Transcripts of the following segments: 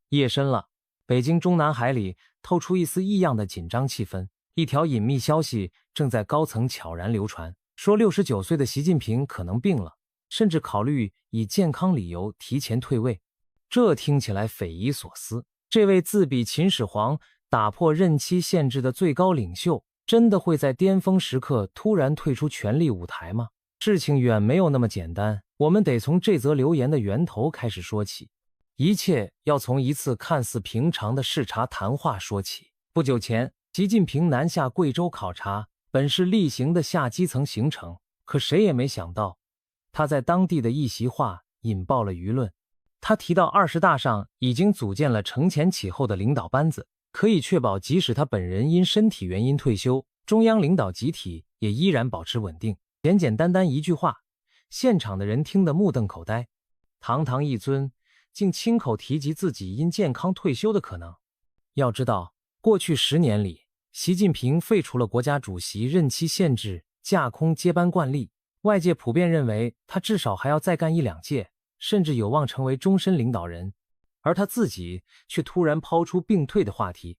夜深了，北京中南海里透出一丝异样的紧张气氛。一条隐秘消息正在高层悄然流传，说69岁的习近平可能病了，甚至考虑以健康理由提前退位。这听起来匪夷所思。这位自比秦始皇打破任期限制的最高领袖，真的会在巅峰时刻突然退出权力舞台吗？事情远没有那么简单，我们得从这则流言的源头开始说起。一切要从一次看似平常的视察谈话说起。不久前，习近平南下贵州考察，本是例行的下基层行程，可谁也没想到，他在当地的一席话引爆了舆论。他提到20大上已经组建了承前启后的领导班子，可以确保即使他本人因身体原因退休，中央领导集体也依然保持稳定。简简单单一句话，现场的人听得目瞪口呆。堂堂一尊，竟亲口提及自己因健康退休的可能。要知道，过去10年里，习近平废除了国家主席任期限制，架空接班惯例，外界普遍认为他至少还要再干1-2届，甚至有望成为终身领导人。而他自己却突然抛出病退的话题，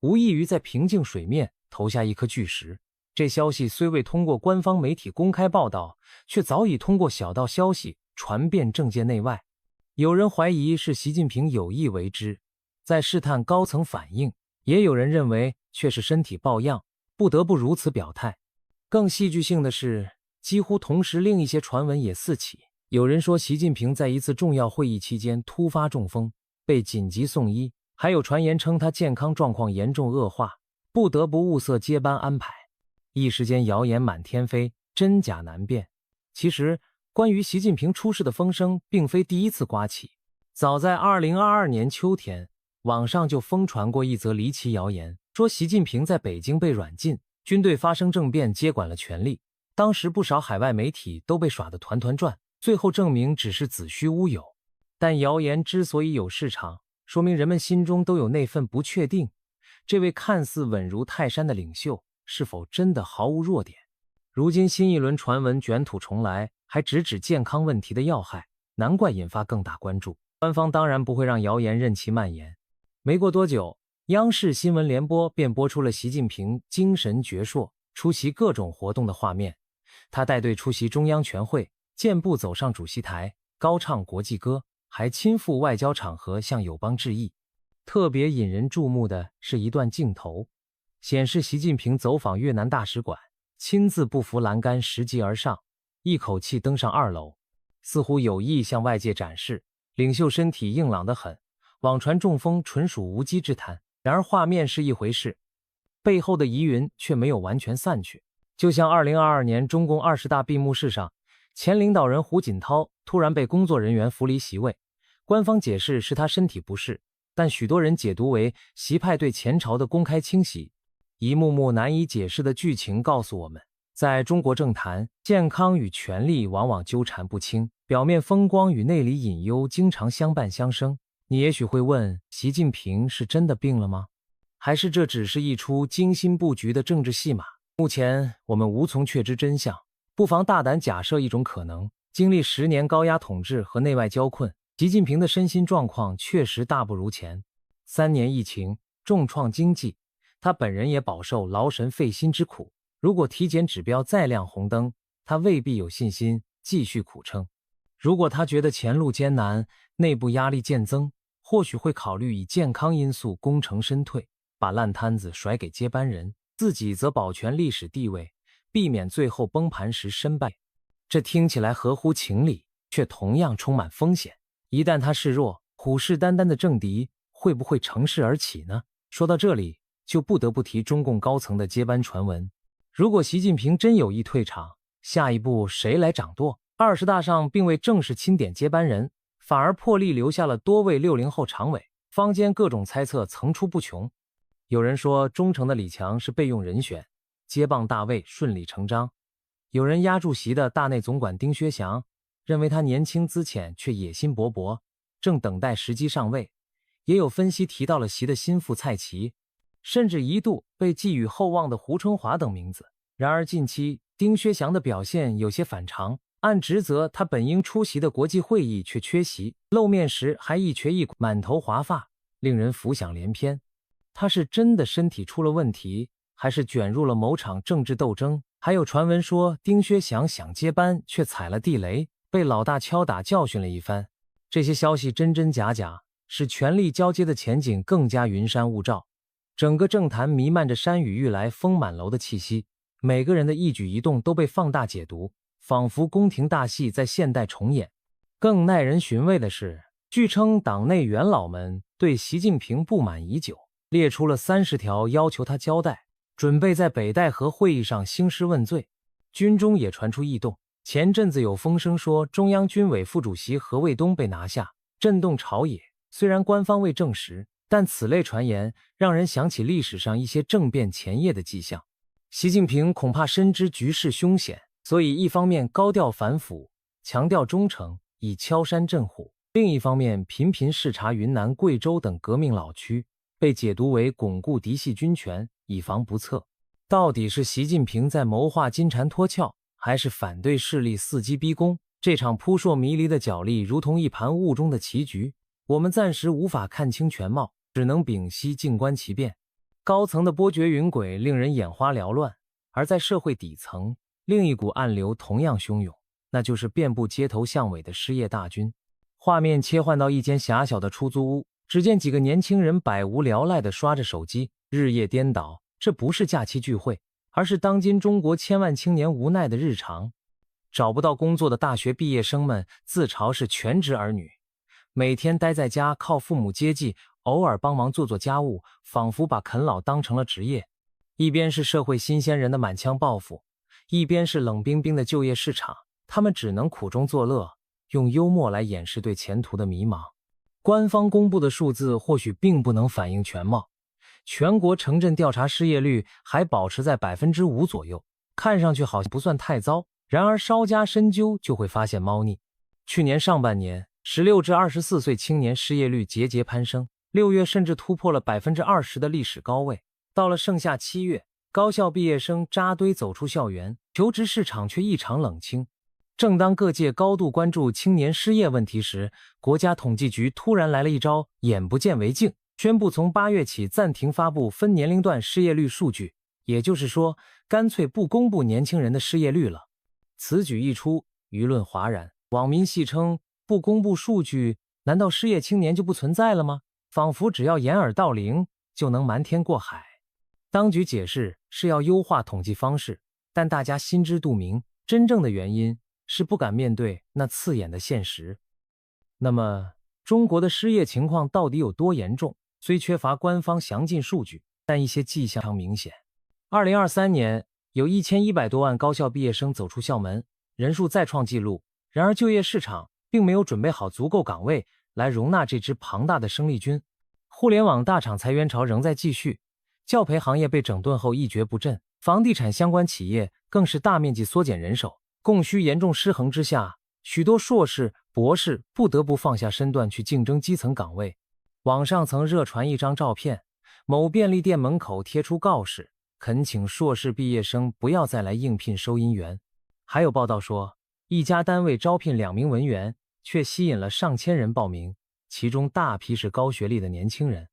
无异于在平静水面投下一颗巨石。这消息虽未通过官方媒体公开报道，却早已通过小道消息传遍政界内外。有人怀疑是习近平有意为之，在试探高层反应，也有人认为却是身体抱恙，不得不如此表态。更戏剧性的是，几乎同时另一些传闻也四起。有人说习近平在一次重要会议期间突发中风，被紧急送医，还有传言称他健康状况严重恶化，不得不物色接班安排。一时间谣言满天飞，真假难辨。其实关于习近平出事的风声并非第一次刮起，早在2022年秋天，网上就疯传过一则离奇谣言，说习近平在北京被软禁，军队发生政变接管了权力。当时不少海外媒体都被耍得团团转，最后证明只是子虚乌有。但谣言之所以有市场，说明人们心中都有那份不确定，这位看似稳如泰山的领袖是否真的毫无弱点。如今新一轮传闻卷土重来，还直指健康问题的要害，难怪引发更大关注。官方当然不会让谣言任其蔓延。没过多久，央视新闻联播便播出了习近平精神矍铄出席各种活动的画面。他带队出席中央全会，健步走上主席台，高唱国际歌，还亲赴外交场合向友邦致意。特别引人注目的是一段镜头，显示习近平走访越南大使馆，亲自不扶栏杆拾级而上，一口气登上2楼，似乎有意向外界展示领袖身体硬朗得很，网传中风纯属无稽之谈。然而画面是一回事，背后的疑云却没有完全散去。就像2022年中共20大闭幕式上，前领导人胡锦涛突然被工作人员扶离席位，官方解释是他身体不适，但许多人解读为习派对前朝的公开清洗。一幕幕难以解释的剧情告诉我们，在中国政坛，健康与权力往往纠缠不清，表面风光与内里隐忧经常相伴相生。你也许会问，习近平是真的病了吗？还是这只是一出精心布局的政治戏码？目前我们无从确知真相，不妨大胆假设一种可能：经历10年高压统治和内外交困，习近平的身心状况确实大不如前。3年疫情重创经济，他本人也饱受劳神费心之苦。如果体检指标再亮红灯，他未必有信心继续苦撑。如果他觉得前路艰难，内部压力渐增，或许会考虑以健康因素功成身退，把烂摊子甩给接班人，自己则保全历史地位，避免最后崩盘时身败。这听起来合乎情理，却同样充满风险。一旦他示弱，虎视眈眈的政敌会不会乘势而起呢？说到这里，就不得不提中共高层的接班传闻。如果习近平真有意退场，下一步谁来掌舵？20大上并未正式钦点接班人，反而破例留下了多位60后常委，坊间各种猜测层出不穷。有人说忠诚的李强是备用人选，接棒大位顺理成章；有人压住习的大内总管丁薛祥，认为他年轻资浅却野心勃勃，正等待时机上位。也有分析提到了习的心腹蔡奇，甚至一度被寄予厚望的胡春华等名字。然而近期丁薛祥的表现有些反常，按职责他本应出席的国际会议却缺席，露面时还一瘸一拐，满头华发，令人浮想联翩。他是真的身体出了问题，还是卷入了某场政治斗争？还有传闻说丁薛祥想接班，却踩了地雷，被老大敲打教训了一番。这些消息真真假假，使权力交接的前景更加云山雾罩。整个政坛弥漫着山雨欲来风满楼的气息，每个人的一举一动都被放大解读，仿佛宫廷大戏在现代重演。更耐人寻味的是，据称党内元老们对习近平不满已久，列出了30条要求他交代，准备在北戴河会议上兴师问罪。军中也传出异动，前阵子有风声说中央军委副主席何卫东被拿下，震动朝野。虽然官方未证实，但此类传言让人想起历史上一些政变前夜的迹象。习近平恐怕深知局势凶险，所以一方面高调反腐，强调忠诚，以敲山震虎；另一方面频频视察云南、贵州等革命老区，被解读为巩固嫡系军权，以防不测。到底是习近平在谋划金蝉脱壳，还是反对势力伺机逼宫？这场扑朔迷离的角力如同一盘雾中的棋局，我们暂时无法看清全貌，只能屏息静观其变。高层的波谲云诡令人眼花缭乱，而在社会底层，另一股暗流同样汹涌，那就是遍布街头巷尾的失业大军。画面切换到一间狭小的出租屋，只见几个年轻人百无聊赖地刷着手机，日夜颠倒。这不是假期聚会，而是当今中国千万青年无奈的日常。找不到工作的大学毕业生们自嘲是全职儿女，每天待在家靠父母接济，偶尔帮忙做做家务，仿佛把啃老当成了职业。一边是社会新鲜人的满腔抱负，一边是冷冰冰的就业市场，他们只能苦中作乐，用幽默来掩饰对前途的迷茫。官方公布的数字或许并不能反映全貌，全国城镇调查失业率还保持在 5% 左右，看上去好像不算太糟，然而稍加深究就会发现猫腻。去年上半年16至24岁青年失业率节节攀升，6月甚至突破了 20% 的历史高位。到了盛夏7月，高校毕业生扎堆走出校园，求职市场却异常冷清。正当各界高度关注青年失业问题时，国家统计局突然来了一招眼不见为净，宣布从8月起暂停发布分年龄段失业率数据，也就是说，干脆不公布年轻人的失业率了。此举一出，舆论哗然，网民戏称不公布数据，难道失业青年就不存在了吗？仿佛只要掩耳盗铃就能瞒天过海。当局解释是要优化统计方式，但大家心知肚明，真正的原因是不敢面对那刺眼的现实。那么，中国的失业情况到底有多严重？虽缺乏官方详尽数据，但一些迹象常明显。2023年有1100多万高校毕业生走出校门，人数再创纪录。然而就业市场并没有准备好足够岗位来容纳这支庞大的生力军。互联网大厂裁员潮仍在继续，教培行业被整顿后一蹶不振，房地产相关企业更是大面积缩减人手。供需严重失衡之下，许多硕士、博士不得不放下身段去竞争基层岗位。网上曾热传一张照片，某便利店门口贴出告示，恳请硕士毕业生不要再来应聘收银员。还有报道说，一家单位招聘2名文员，却吸引了上千人报名，其中大批是高学历的年轻人。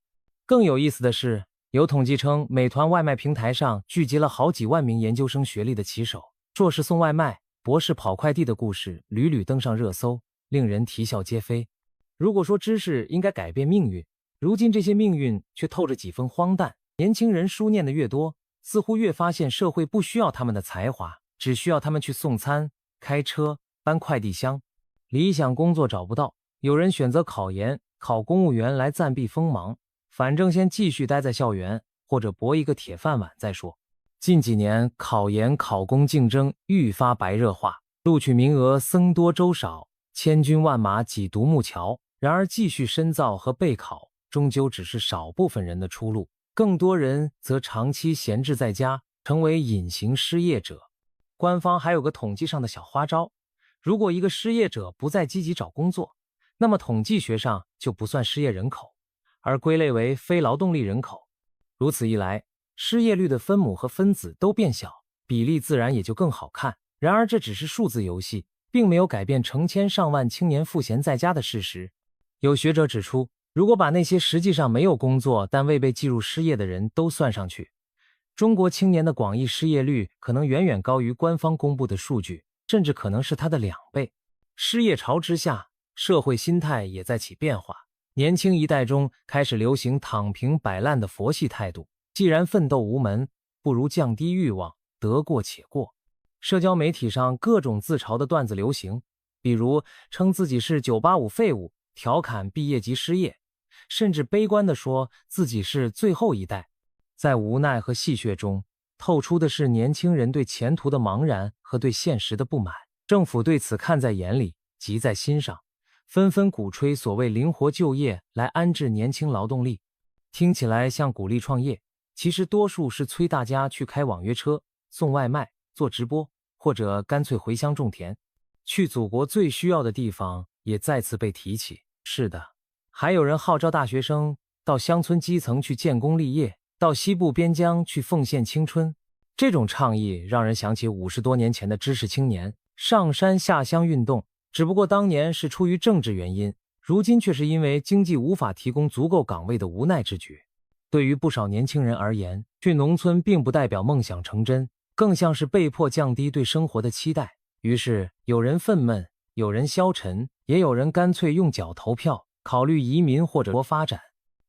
更有意思的是，有统计称，美团外卖平台上聚集了好几万名研究生学历的骑手，硕士送外卖，博士跑快递的故事屡屡登上热搜，令人啼笑皆非。如果说知识应该改变命运，如今这些命运却透着几分荒诞。年轻人书念的越多，似乎越发现社会不需要他们的才华，只需要他们去送餐、开车、搬快递箱。理想工作找不到，有人选择考研、考公务员来暂避锋芒，反正先继续待在校园，或者搏一个铁饭碗再说。近几年考研考公竞争愈发白热化，录取名额僧多粥少，千军万马挤独木桥。然而继续深造和备考终究只是少部分人的出路，更多人则长期闲置在家，成为隐形失业者。官方还有个统计上的小花招，如果一个失业者不再积极找工作，那么统计学上就不算失业人口，而归类为非劳动力人口。如此一来，失业率的分母和分子都变小，比例自然也就更好看。然而这只是数字游戏，并没有改变成千上万青年赋闲在家的事实。有学者指出，如果把那些实际上没有工作但未被计入失业的人都算上去，中国青年的广义失业率可能远远高于官方公布的数据，甚至可能是它的2倍。失业潮之下，社会心态也在起变化，年轻一代中开始流行躺平摆烂的佛系态度，既然奋斗无门，不如降低欲望，得过且过。社交媒体上各种自嘲的段子流行，比如称自己是985废物，调侃毕业即失业，甚至悲观地说自己是最后一代。在无奈和戏谑中，透出的是年轻人对前途的茫然和对现实的不满。政府对此看在眼里，急在心上，纷纷鼓吹所谓灵活就业来安置年轻劳动力。听起来像鼓励创业，其实多数是催大家去开网约车、送外卖、做直播，或者干脆回乡种田。去祖国最需要的地方也再次被提起。是的，还有人号召大学生到乡村基层去建功立业，到西部边疆去奉献青春。这种倡议让人想起50多年前的知识青年上山下乡运动，只不过当年是出于政治原因，如今却是因为经济无法提供足够岗位的无奈之举。对于不少年轻人而言，去农村并不代表梦想成真，更像是被迫降低对生活的期待。于是有人愤懑，有人消沉，也有人干脆用脚投票，考虑移民或者多发展。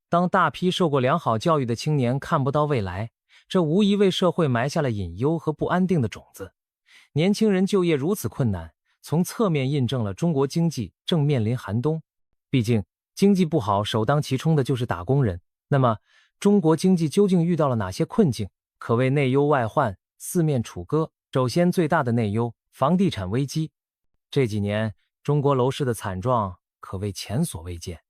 当大批受过良好教育的青年看不到未来，这无疑为社会埋下了隐忧和不安定的种子。年轻人就业如此困难，从侧面印证了中国经济正面临寒冬。毕竟经济不好，首当其冲的就是打工人。那么中国经济究竟遇到了哪些困境？可谓内忧外患，四面楚歌。首先最大的内忧，房地产危机。这几年中国楼市的惨状可谓前所未见。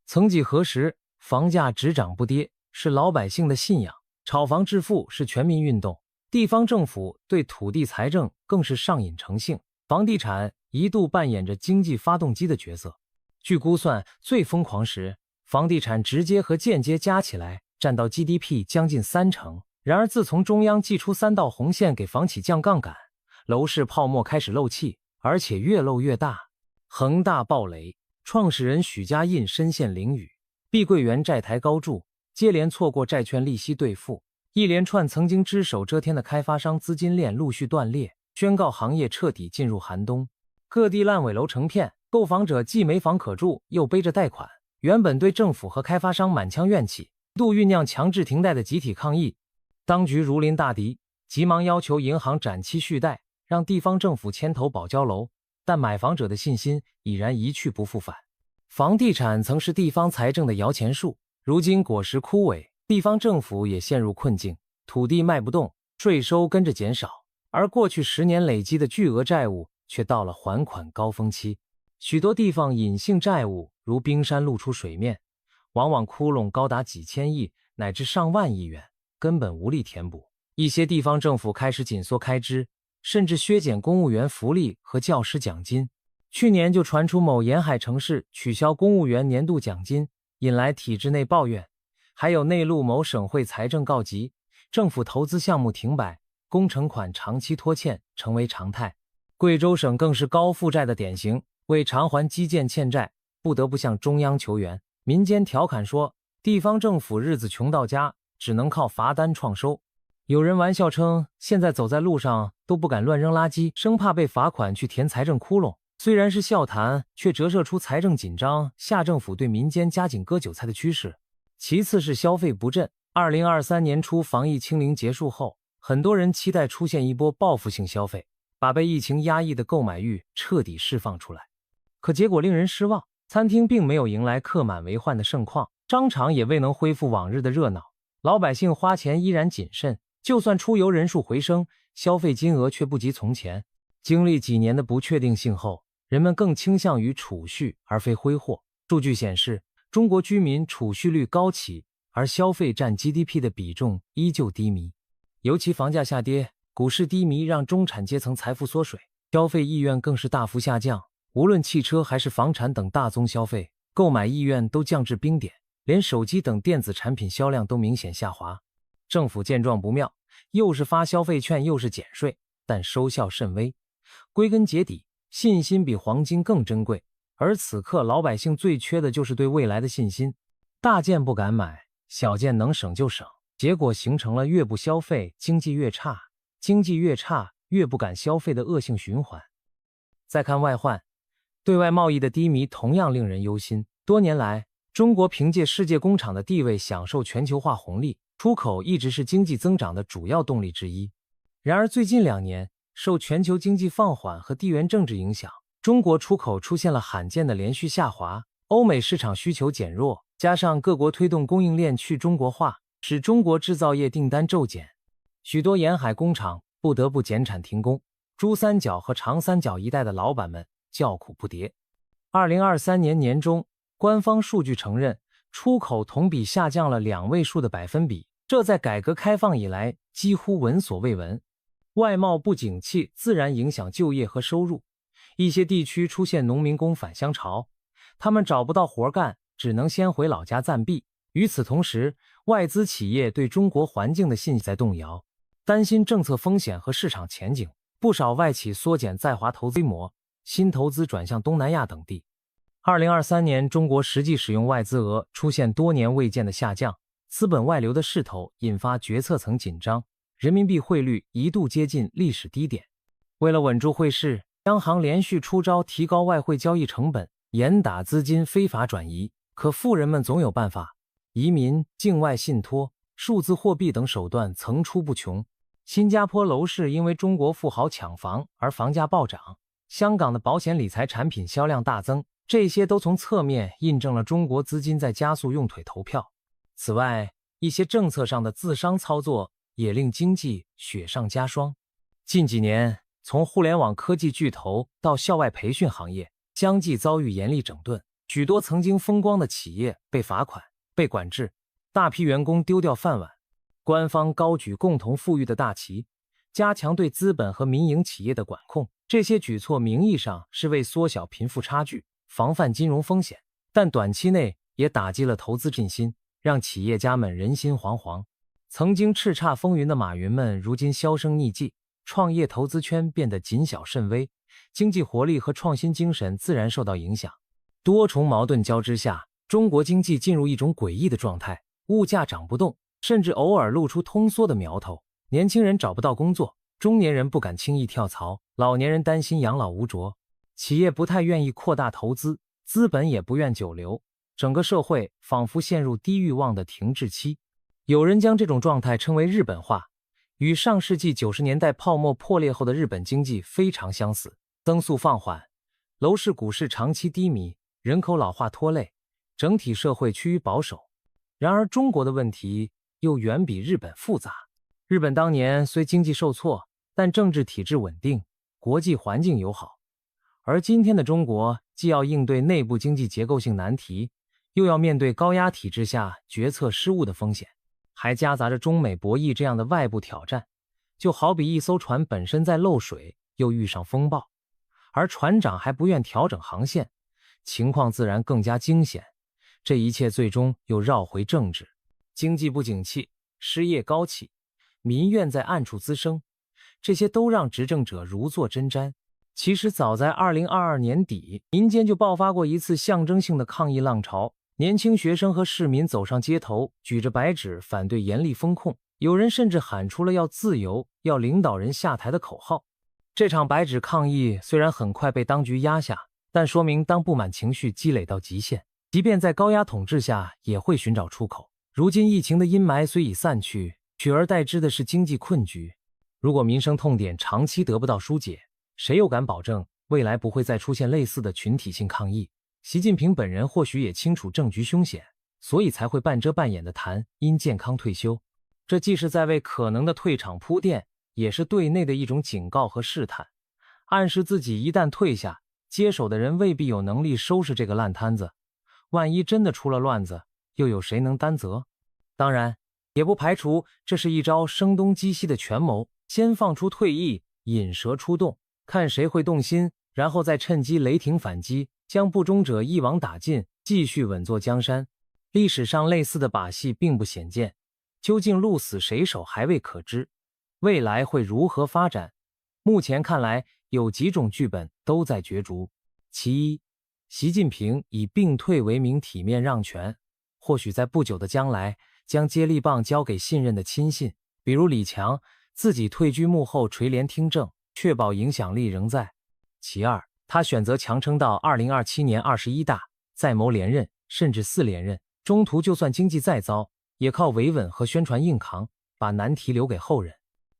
曾几何时，房价只涨不跌是老百姓的信仰，炒房致富是全民运动，地方政府对土地财政更是上瘾成性。房地产一度扮演着经济发动机的角色。据估算，最疯狂时，房地产直接和间接加起来占到 GDP 将近30%。然而自从中央祭出3道红线给房企降杠杆，楼市泡沫开始漏气，而且越漏越大。恒大暴雷，创始人许家印身陷囹圄，碧桂园债台高筑，接连错过债券利息兑付，一连串曾经只手遮天的开发商资金链陆续断裂，宣告行业彻底进入寒冬。各地烂尾楼成片，购房者既没房可住，又背着贷款，原本对政府和开发商满腔怨气，一度酝酿强制停贷的集体抗议。当局如临大敌，急忙要求银行展期续贷，让地方政府牵头保交楼，但买房者的信心已然一去不复返。房地产曾是地方财政的摇钱树，如今果实枯萎，地方政府也陷入困境，土地卖不动，税收跟着减少，而过去10年累积的巨额债务却到了还款高峰期。许多地方隐性债务如冰山露出水面，往往窟窿高达几千亿乃至上万亿元，根本无力填补。一些地方政府开始紧缩开支，甚至削减公务员福利和教师奖金。去年就传出某沿海城市取消公务员年度奖金，引来体制内抱怨。还有内陆某省会财政告急，政府投资项目停摆，工程款长期拖欠成为常态。贵州省更是高负债的典型，为偿还基建欠债，不得不向中央求援。民间调侃说，地方政府日子穷到家，只能靠罚单创收。有人玩笑称，现在走在路上都不敢乱扔垃圾，生怕被罚款去填财政窟窿。虽然是笑谈，却折射出财政紧张下政府对民间加紧割韭菜的趋势。其次是消费不振。2023年初防疫清零结束后，很多人期待出现一波报复性消费，把被疫情压抑的购买欲彻底释放出来。可结果令人失望，餐厅并没有迎来客满为患的盛况，商场也未能恢复往日的热闹，老百姓花钱依然谨慎，就算出游人数回升，消费金额却不及从前。经历几年的不确定性后，人们更倾向于储蓄而非挥霍。数据显示，中国居民储蓄率高企，而消费占 GDP 的比重依旧低迷。尤其房价下跌，股市低迷让中产阶层财富缩水，消费意愿更是大幅下降。无论汽车还是房产等大宗消费，购买意愿都降至冰点，连手机等电子产品销量都明显下滑。政府见状不妙，又是发消费券又是减税，但收效甚微。归根结底，信心比黄金更珍贵，而此刻老百姓最缺的就是对未来的信心。大件不敢买，小件能省就省，结果形成了越不消费经济越差，经济越差越不敢消费的恶性循环。再看外患，对外贸易的低迷同样令人忧心。多年来，中国凭借世界工厂的地位享受全球化红利，出口一直是经济增长的主要动力之一。然而最近2年，受全球经济放缓和地缘政治影响，中国出口出现了罕见的连续下滑，欧美市场需求减弱，加上各国推动供应链去中国化，使中国制造业订单骤减，许多沿海工厂不得不减产停工，珠三角和长三角一带的老板们叫苦不迭。2023年年中，官方数据承认，出口同比下降了2位数的百分比，这在改革开放以来几乎闻所未闻。外贸不景气自然影响就业和收入，一些地区出现农民工返乡潮，他们找不到活干，只能先回老家暂避。与此同时，外资企业对中国环境的信心在动摇，担心政策风险和市场前景，不少外企缩减在华投资规模，新投资转向东南亚等地。2023年，中国实际使用外资额出现多年未见的下降，资本外流的势头引发决策层紧张，人民币汇率一度接近历史低点。为了稳住汇市，央行连续出招提高外汇交易成本，严打资金非法转移。可富人们总有办法，移民、境外信托、数字货币等手段层出不穷。新加坡楼市因为中国富豪抢房而房价暴涨，香港的保险理财产品销量大增，这些都从侧面印证了中国资金在加速用腿投票。此外，一些政策上的自商操作也令经济雪上加霜。近几年，从互联网科技巨头到校外培训行业，相继遭遇严厉整顿，许多曾经风光的企业被罚款、被管制，大批员工丢掉饭碗。官方高举共同富裕的大旗，加强对资本和民营企业的管控，这些举措名义上是为缩小贫富差距、防范金融风险，但短期内也打击了投资信心，让企业家们人心惶惶。曾经叱咤风云的马云们如今销声匿迹，创业投资圈变得谨小慎微，经济活力和创新精神自然受到影响。多重矛盾交织下，中国经济进入一种诡异的状态，物价涨不动，甚至偶尔露出通缩的苗头。年轻人找不到工作，中年人不敢轻易跳槽，老年人担心养老无着，企业不太愿意扩大投资，资本也不愿久留，整个社会仿佛陷入低欲望的停滞期。有人将这种状态称为日本化，与上世纪90年代泡沫破裂后的日本经济非常相似，增速放缓，楼市股市长期低迷，人口老化拖累，整体社会趋于保守。然而中国的问题又远比日本复杂。日本当年虽经济受挫，但政治体制稳定，国际环境友好。而今天的中国既要应对内部经济结构性难题，又要面对高压体制下决策失误的风险，还夹杂着中美博弈这样的外部挑战。就好比一艘船本身在漏水，又遇上风暴，而船长还不愿调整航线，情况自然更加惊险。这一切最终又绕回政治，经济不景气，失业高企，民怨在暗处滋生，这些都让执政者如坐针毡。其实早在2022年底，民间就爆发过一次象征性的抗议浪潮，年轻学生和市民走上街头，举着白纸反对严厉风控，有人甚至喊出了要自由、要领导人下台的口号。这场白纸抗议虽然很快被当局压下，但说明当不满情绪积累到极限，即便在高压统治下也会寻找出口。如今疫情的阴霾虽已散去，取而代之的是经济困局。如果民生痛点长期得不到疏解，谁又敢保证未来不会再出现类似的群体性抗议？习近平本人或许也清楚政局凶险，所以才会半遮半掩地谈因健康退休。这既是在为可能的退场铺垫，也是对内的一种警告和试探，暗示自己一旦退下，接手的人未必有能力收拾这个烂摊子。万一真的出了乱子，又有谁能担责？当然，也不排除这是一招声东击西的权谋，先放出退役，引蛇出洞，看谁会动心，然后再趁机雷霆反击，将不忠者一网打尽，继续稳坐江山。历史上类似的把戏并不鲜见，究竟鹿死谁手还未可知，未来会如何发展？目前看来，有几种剧本都在角逐。其一，习近平以并退为名体面让权，或许在不久的将来，将接力棒交给信任的亲信，比如李强，自己退居幕后垂帘听政，确保影响力仍在。其二，他选择强撑到2027年21大，再谋连任，甚至4连任，中途就算经济再糟，也靠维稳和宣传硬扛，把难题留给后人。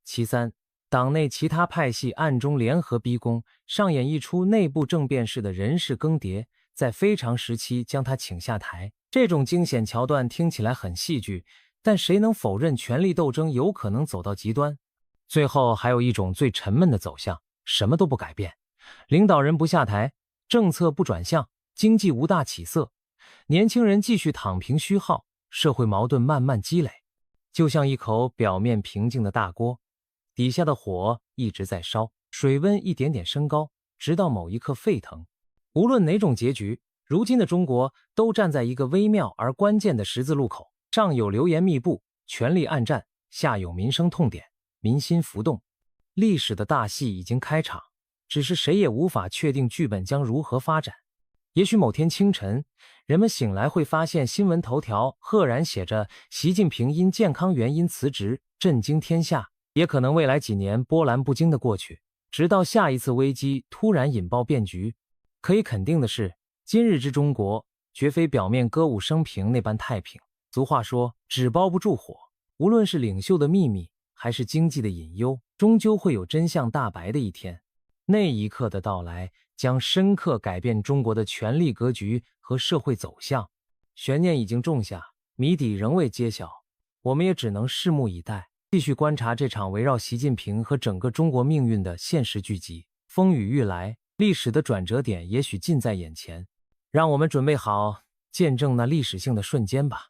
其三，党内其他派系暗中联合逼宫，上演一出内部政变式的人事更迭，在非常时期将他请下台。这种惊险桥段听起来很戏剧，但谁能否认权力斗争有可能走到极端？最后还有一种最沉闷的走向，什么都不改变，领导人不下台，政策不转向，经济无大起色，年轻人继续躺平虚耗，社会矛盾慢慢积累，就像一口表面平静的大锅，底下的火一直在烧，水温一点点升高，直到某一刻沸腾。无论哪种结局，如今的中国都站在一个微妙而关键的十字路口，上有流言密布，权力暗战，下有民生痛点，民心浮动。历史的大戏已经开场，只是谁也无法确定剧本将如何发展。也许某天清晨，人们醒来会发现新闻头条赫然写着习近平因健康原因辞职，震惊天下。也可能未来几年波澜不惊的过去，直到下一次危机突然引爆变局。可以肯定的是，今日之中国绝非表面歌舞升平那般太平。俗话说，纸包不住火，无论是领袖的秘密，还是经济的隐忧，终究会有真相大白的一天。那一刻的到来，将深刻改变中国的权力格局和社会走向。悬念已经种下，谜底仍未揭晓，我们也只能拭目以待，继续观察这场围绕习近平和整个中国命运的现实剧集。风雨欲来，历史的转折点也许近在眼前，让我们准备好见证那历史性的瞬间吧。